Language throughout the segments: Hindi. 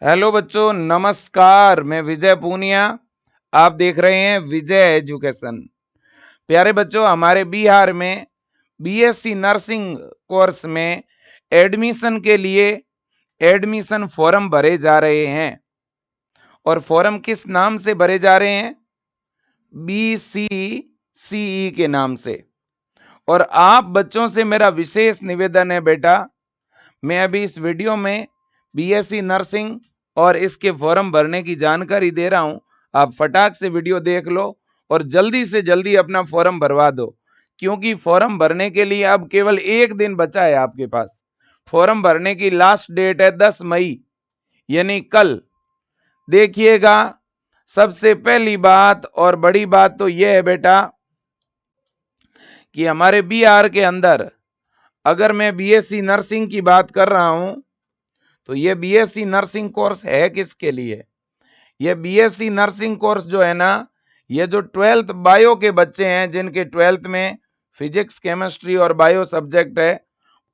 हेलो बच्चों, नमस्कार। मैं विजय पूनिया, आप देख रहे हैं विजय एजुकेशन। प्यारे बच्चों, हमारे बिहार में बीएससी नर्सिंग कोर्स में एडमिशन के लिए एडमिशन फॉर्म भरे जा रहे हैं। और फॉर्म किस नाम से भरे जा रहे हैं? BCCE के नाम से। और आप बच्चों से मेरा विशेष निवेदन है बेटा, मैं अभी इस वीडियो में बीएससी नर्सिंग और इसके फॉर्म भरने की जानकारी दे रहा हूं। आप फटाक से वीडियो देख लो और जल्दी से जल्दी अपना फॉर्म भरवा दो, क्योंकि फॉर्म भरने के लिए अब केवल एक दिन बचा है आपके पास। फॉर्म भरने की लास्ट डेट है 10 मई, यानी कल। देखिएगा, सबसे पहली बात और बड़ी बात तो यह है बेटा कि हमारे बिहार के अंदर अगर मैं बीएससी नर्सिंग की बात कर रहा हूं तो ये बीएससी नर्सिंग कोर्स है किसके लिए? ये बीएससी नर्सिंग कोर्स जो है ना, ये जो 12th बायो के बच्चे हैं, जिनके 12th में फिजिक्स, केमिस्ट्री और बायो सब्जेक्ट है,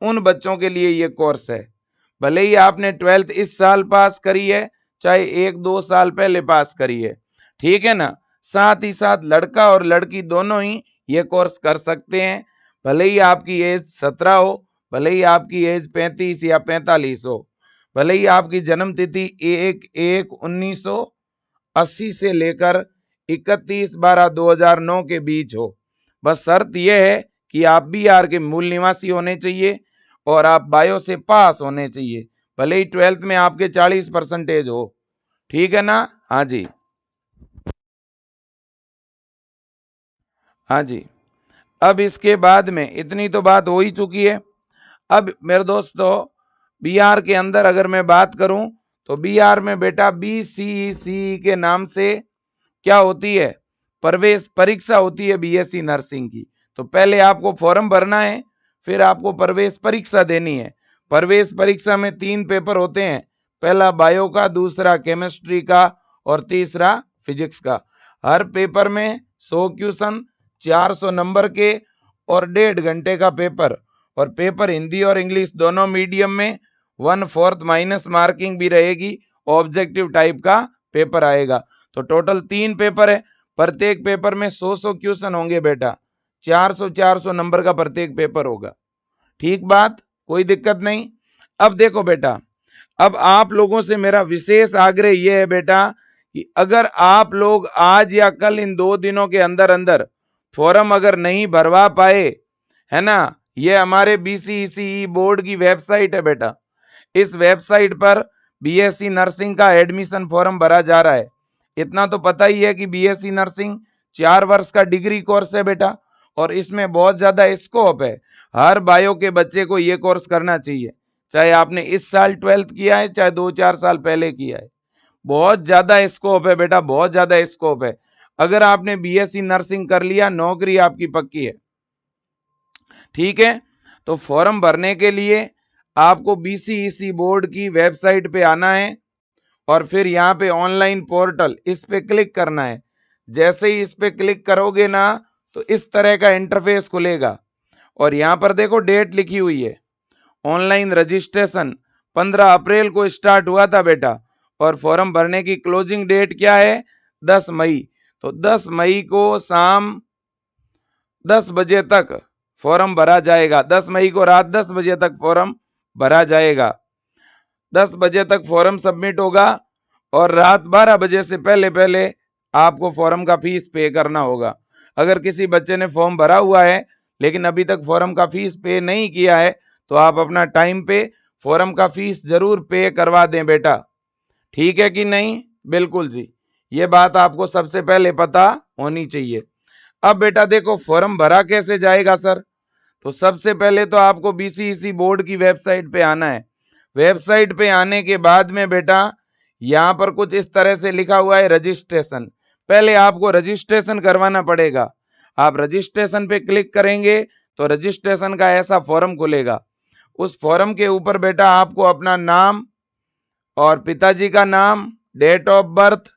उन बच्चों के लिए ये कोर्स है। भले ही आपने 12th इस साल पास करी है, चाहे 1-2 साल पहले पास करी है, ठीक है ना। साथ ही साथ लड़का और लड़की दोनों ही ये कोर्स कर सकते हैं। भले ही आपकी एज 17 हो, भले ही आपकी एज 35 या 45 हो, भले ही आपकी जन्म तिथि 1/1/1980 से लेकर 31/12/2009 के बीच हो। बस शर्त यह है कि आप बिहार के मूल निवासी होने चाहिए और आप बायो से पास होने चाहिए, भले ही 12th में आपके 40% हो, ठीक है ना। हाँ जी, हाँ जी। अब इसके बाद में इतनी तो बात हो ही चुकी है। अब मेरे दोस्तों, बिहार के अंदर अगर मैं बात करूं तो बिहार में बेटा BCCE के नाम से क्या होती है? प्रवेश परीक्षा होती है बीएससी नर्सिंग की। तो पहले आपको फॉर्म भरना है, फिर आपको प्रवेश परीक्षा देनी है। प्रवेश परीक्षा में 3 पेपर होते हैं, पहला बायो का, दूसरा केमिस्ट्री का और तीसरा फिजिक्स का। हर पेपर में 100 क्वेश्चन, 400 नंबर के और 1.5 घंटे का पेपर। और पेपर हिंदी और इंग्लिश दोनों मीडियम में, 1/4 माइनस मार्किंग भी रहेगी। ऑब्जेक्टिव टाइप का पेपर आएगा। तो टोटल 3 पेपर है, प्रत्येक पेपर में 100 क्वेश्चन होंगे बेटा। 400 नंबर का प्रत्येक पेपर होगा। ठीक बात, कोई दिक्कत नहीं। अब देखो बेटा, अब आप लोगों से मेरा विशेष आग्रह यह है बेटा कि अगर आप लोग आज या कल इन 2 दिनों के अंदर अंदर फॉर्म अगर नहीं भरवा पाए, है ना, ये हमारे BCCE बोर्ड की वेबसाइट है बेटा। इस वेबसाइट पर बीएससी नर्सिंग का एडमिशन फॉर्म भरा जा रहा है। इतना तो पता ही है कि बीएससी नर्सिंग 4 वर्ष का डिग्री कोर्स है बेटा, और इसमें बहुत ज्यादा स्कोप है। हर बायो के बच्चे को ये कोर्स करना चाहिए, चाहे आपने इस साल 12th किया है, चाहे 2-4 साल पहले किया है। बहुत ज्यादा स्कोप है बेटा, बहुत ज्यादा स्कोप है। अगर आपने बीएससी नर्सिंग कर लिया, नौकरी आपकी पक्की है, ठीक है। तो फॉर्म भरने के लिए आपको BCEC बोर्ड की वेबसाइट पे आना है और फिर यहाँ पे ऑनलाइन पोर्टल, इस पे क्लिक करना है। जैसे ही इस पे क्लिक करोगे ना, तो इस तरह का इंटरफेस खुलेगा और यहाँ पर देखो डेट लिखी हुई है। ऑनलाइन रजिस्ट्रेशन 15 अप्रैल को स्टार्ट हुआ था बेटा, और फॉर्म भरने की क्लोजिंग डेट क्या है? 10 मई। तो 10 मई को शाम 10 बजे तक फॉर्म भरा जाएगा। 10 मई को रात 10 बजे तक फॉर्म भरा जाएगा। 10 बजे तक फॉर्म सबमिट होगा और रात 12 बजे से पहले पहले आपको फॉर्म का फीस पे करना होगा। अगर किसी बच्चे ने फॉर्म भरा हुआ है लेकिन अभी तक फॉर्म का फीस पे नहीं किया है, तो आप अपना टाइम पे फॉर्म का फीस जरूर पे करवा दें बेटा, ठीक है कि नहीं? बिल्कुल जी, ये बात आपको सबसे पहले पता होनी चाहिए। अब बेटा देखो, फॉर्म भरा कैसे जाएगा सर? तो सबसे पहले तो आपको BCEC बोर्ड की वेबसाइट पे आना है। वेबसाइट पे आने के बाद में बेटा यहाँ पर कुछ इस तरह से लिखा हुआ है रजिस्ट्रेशन। पहले आपको रजिस्ट्रेशन करवाना पड़ेगा। आप रजिस्ट्रेशन पे क्लिक करेंगे तो रजिस्ट्रेशन का ऐसा फॉर्म खुलेगा। उस फॉर्म के ऊपर बेटा आपको अपना नाम और पिताजी का नाम, डेट ऑफ बर्थ,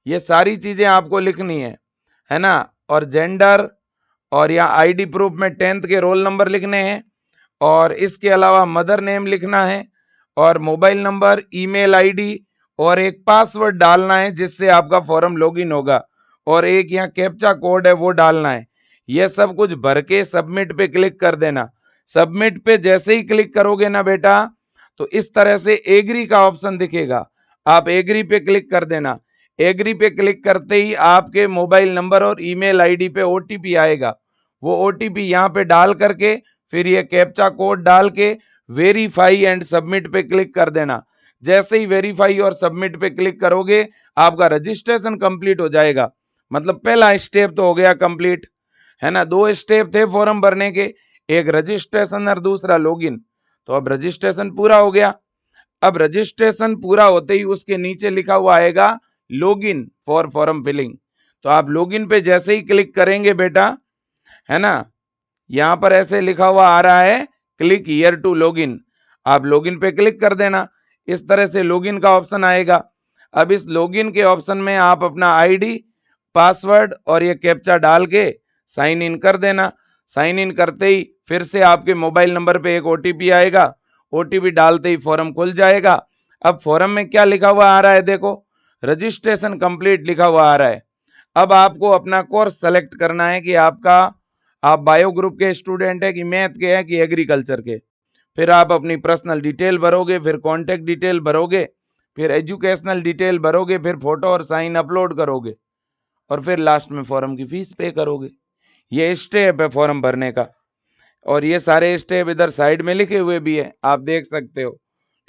ये सारी चीजें आपको लिखनी है ना। और जेंडर, और यहाँ आईडी प्रूफ में 10th के रोल नंबर लिखने हैं, और इसके अलावा मदर नेम लिखना है, और मोबाइल नंबर, ईमेल आईडी और एक पासवर्ड डालना है जिससे आपका फॉर्म लॉगिन होगा, और एक यहाँ कैप्चा कोड है वो डालना है। ये सब कुछ भर के सबमिट पे क्लिक कर देना। सबमिट पे जैसे ही क्लिक करोगे ना बेटा, तो इस तरह से एग्री का ऑप्शन दिखेगा, आप एग्री पे क्लिक कर देना। एग्री पे क्लिक करते ही आपके मोबाइल नंबर और ईमेल आईडी पे ओटीपी आएगा। वो ओटीपी यहाँ पे डाल करके फिर ये कैप्चा कोड डाल के वेरीफाई एंड सबमिट पे क्लिक कर देना। जैसे ही वेरीफाई और सबमिट पे क्लिक करोगे आपका रजिस्ट्रेशन कंप्लीट हो जाएगा। मतलब पहला स्टेप तो हो गया कंप्लीट, है ना। दो स्टेप थे फॉर्म भरने के, एक रजिस्ट्रेशन और दूसरा लॉगिन। तो अब रजिस्ट्रेशन पूरा हो गया। अब रजिस्ट्रेशन पूरा होते ही उसके नीचे लिखा हुआ आएगा लॉगिन फॉर फॉर्म फिलिंग। तो आप लॉगिन पे जैसे ही क्लिक करेंगे बेटा, है ना, यहां पर ऐसे लिखा हुआ आ रहा है क्लिक हियर टू लॉगिन, आप लॉगिन पे क्लिक कर देना। इस तरह से लॉगिन का ऑप्शन आएगा। अब इस लॉगिन के ऑप्शन में आप अपना आईडी, पासवर्ड और ये कैप्चा डाल के साइन इन कर देना। साइन इन करते ही फिर से आपके मोबाइल नंबर पे एक ओटीपी आएगा, ओटीपी डालते ही फॉर्म खुल जाएगा। अब फॉर्म में क्या लिखा हुआ आ रहा है, देखो रजिस्ट्रेशन कंप्लीट लिखा हुआ आ रहा है। अब आपको अपना कोर्स सेलेक्ट करना है कि आपका, आप बायो ग्रुप के स्टूडेंट है कि मैथ के हैं कि एग्रीकल्चर के। फिर आप अपनी पर्सनल डिटेल भरोगे, फिर कॉन्टेक्ट डिटेल भरोगे, फिर एजुकेशनल डिटेल भरोगे, फिर फोटो और साइन अपलोड करोगे, और फिर लास्ट में फॉर्म की फीस पे करोगे। ये स्टेप है फॉर्म भरने का, और ये सारे स्टेप इधर साइड में लिखे हुए भी है, आप देख सकते हो।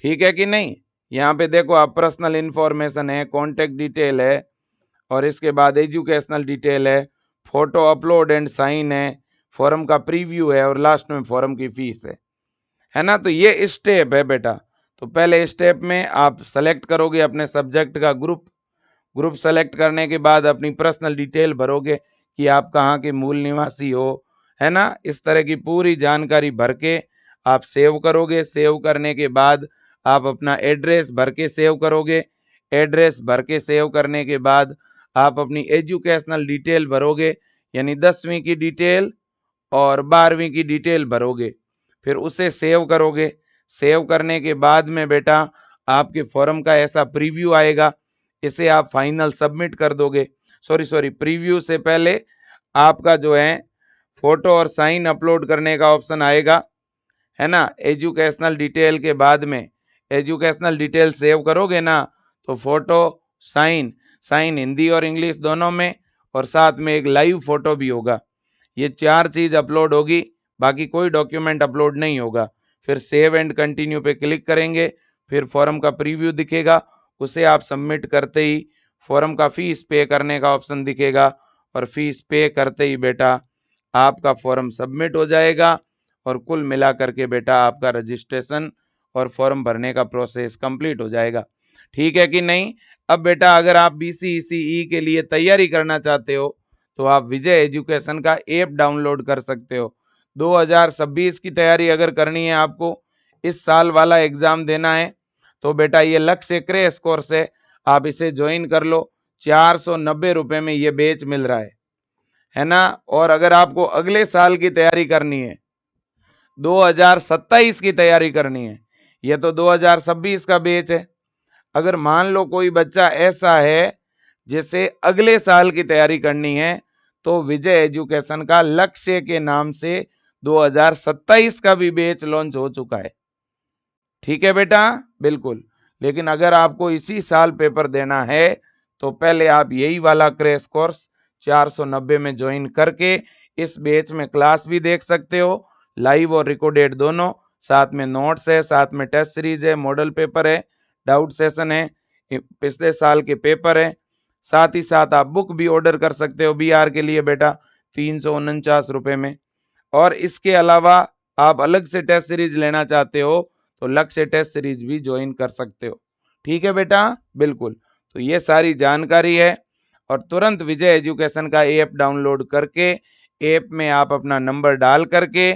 ठीक है कि नहीं। यहाँ पे देखो आप पर्सनल इंफॉर्मेशन है, कॉन्टेक्ट डिटेल है, और इसके बाद एजुकेशनल डिटेल है, फोटो अपलोड एंड साइन है, फॉर्म का प्रीव्यू है, और लास्ट में फॉर्म की फीस है ना। तो ये स्टेप है बेटा। तो पहले स्टेप में आप सेलेक्ट करोगे अपने सब्जेक्ट का ग्रुप, ग्रुप सेलेक्ट करने के बाद अपनी पर्सनल डिटेल भरोगे कि आप कहाँ के मूल निवासी हो, है ना। इस तरह की पूरी जानकारी भर के आप सेव करोगे। सेव करने के बाद आप अपना एड्रेस भर के सेव करोगे। एड्रेस भर के सेव करने के बाद आप अपनी एजुकेशनल डिटेल भरोगे, यानी 10वीं की डिटेल और 12वीं की डिटेल भरोगे, फिर उसे सेव करोगे। सेव करने के बाद में बेटा आपके फॉर्म का ऐसा प्रीव्यू आएगा, इसे आप फाइनल सबमिट कर दोगे। सॉरी प्रीव्यू से पहले आपका जो है फोटो और साइन अपलोड करने का ऑप्शन आएगा, है ना। एजुकेशनल डिटेल के बाद में एजुकेशनल डिटेल सेव करोगे ना, तो फोटो, साइन, साइन हिंदी और इंग्लिश दोनों में, और साथ में एक लाइव फोटो भी होगा। ये 4 चीज अपलोड होगी, बाकी कोई डॉक्यूमेंट अपलोड नहीं होगा। फिर सेव एंड कंटिन्यू पे क्लिक करेंगे, फिर फॉर्म का प्रीव्यू दिखेगा, उसे आप सबमिट करते ही फॉर्म का फीस पे करने का ऑप्शन दिखेगा, और फीस पे करते ही बेटा आपका फॉर्म सबमिट हो जाएगा, और कुल मिला करके बेटा आपका रजिस्ट्रेशन और फॉर्म भरने का प्रोसेस कंप्लीट हो जाएगा। ठीक है कि नहीं। अब बेटा अगर आप BCECE के लिए तैयारी करना चाहते हो तो आप विजय एजुकेशन का ऐप डाउनलोड कर सकते हो। 2026 की तैयारी अगर करनी है आपको, इस साल वाला एग्जाम देना है, तो बेटा ये लक्ष्य क्रैश कोर्स है, आप इसे ज्वाइन कर लो। 490 रुपये में ये बैच मिल रहा है ना। और अगर आपको अगले साल की तैयारी करनी है, 2027 की तैयारी करनी है, ये तो 2026 का बैच है। अगर मान लो कोई बच्चा ऐसा है जिसे अगले साल की तैयारी करनी है, तो विजय एजुकेशन का लक्ष्य के नाम से 2027 का भी बैच लॉन्च हो चुका है। ठीक है बेटा, बिल्कुल। लेकिन अगर आपको इसी साल पेपर देना है तो पहले आप यही वाला क्रैश कोर्स 490 में ज्वाइन करके इस बैच में क्लास भी देख सकते हो, लाइव और रिकॉर्डेड दोनों। साथ में नोट्स है, साथ में टेस्ट सीरीज है, मॉडल पेपर है, डाउट सेशन है, पिछले साल के पेपर है। साथ ही साथ आप बुक भी ऑर्डर कर सकते हो BR के लिए बेटा 349 रुपये में। और इसके अलावा आप अलग से टेस्ट सीरीज लेना चाहते हो तो लक्ष्य टेस्ट सीरीज भी ज्वाइन कर सकते हो। ठीक है बेटा, बिल्कुल। तो ये सारी जानकारी है, और तुरंत विजय एजुकेशन का ऐप डाउनलोड करके ऐप में आप अपना नंबर डाल करके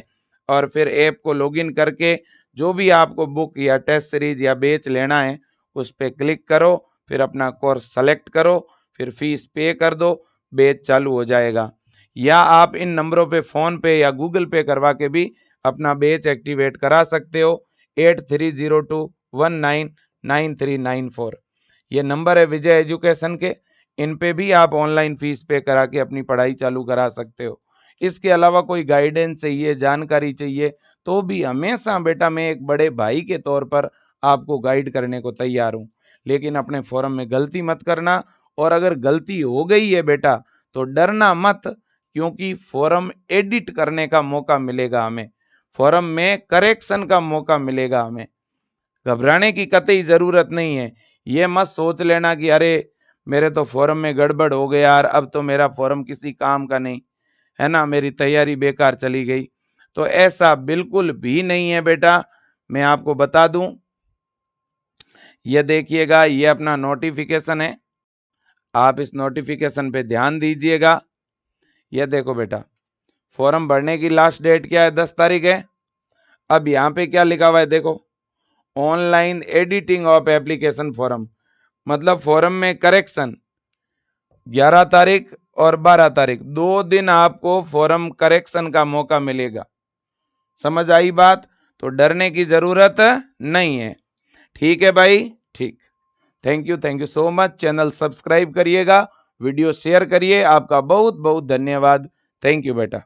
और फिर ऐप को लॉगिन करके जो भी आपको बुक या टेस्ट सीरीज या बैच लेना है उस पर क्लिक करो, फिर अपना कोर्स सेलेक्ट करो, फिर फीस पे कर दो, बैच चालू हो जाएगा। या आप इन नंबरों पे फ़ोन पे या गूगल पे करवा के भी अपना बैच एक्टिवेट करा सकते हो 8302199394। ये नंबर है विजय एजुकेशन के, इन पे भी आप ऑनलाइन फीस पे करा के अपनी पढ़ाई चालू करा सकते हो। इसके अलावा कोई गाइडेंस चाहिए, जानकारी चाहिए, तो भी हमेशा बेटा मैं एक बड़े भाई के तौर पर आपको गाइड करने को तैयार हूँ। लेकिन अपने फॉर्म में गलती मत करना, और अगर गलती हो गई है बेटा तो डरना मत, क्योंकि फॉर्म एडिट करने का मौका मिलेगा हमें, फॉर्म में करेक्शन का मौका मिलेगा हमें। घबराने की कतई जरूरत नहीं है। ये मत सोच लेना कि अरे मेरे तो फॉर्म में गड़बड़ हो गया यार, अब तो मेरा फॉर्म किसी काम का नहीं है ना, मेरी तैयारी बेकार चली गई। तो ऐसा बिल्कुल भी नहीं है बेटा। मैं आपको बता दूं, ये देखिएगा, ये अपना नोटिफिकेशन है, आप इस नोटिफिकेशन पे ध्यान दीजिएगा। ये देखो बेटा, फॉर्म भरने की लास्ट डेट क्या है, 10 तारीख है। अब यहाँ पे क्या लिखा हुआ है देखो, online editing of application form, मतलब फॉर्म में करेक्शन 11 तारीख और 12 तारीख, 2 दिन आपको फॉर्म करेक्शन का मौका मिलेगा। समझ आई बात? तो डरने की जरूरत नहीं है। ठीक है भाई, ठीक। Thank you so much. Channel subscribe करिएगा, वीडियो शेयर करिए। आपका बहुत बहुत धन्यवाद। थैंक यू बेटा।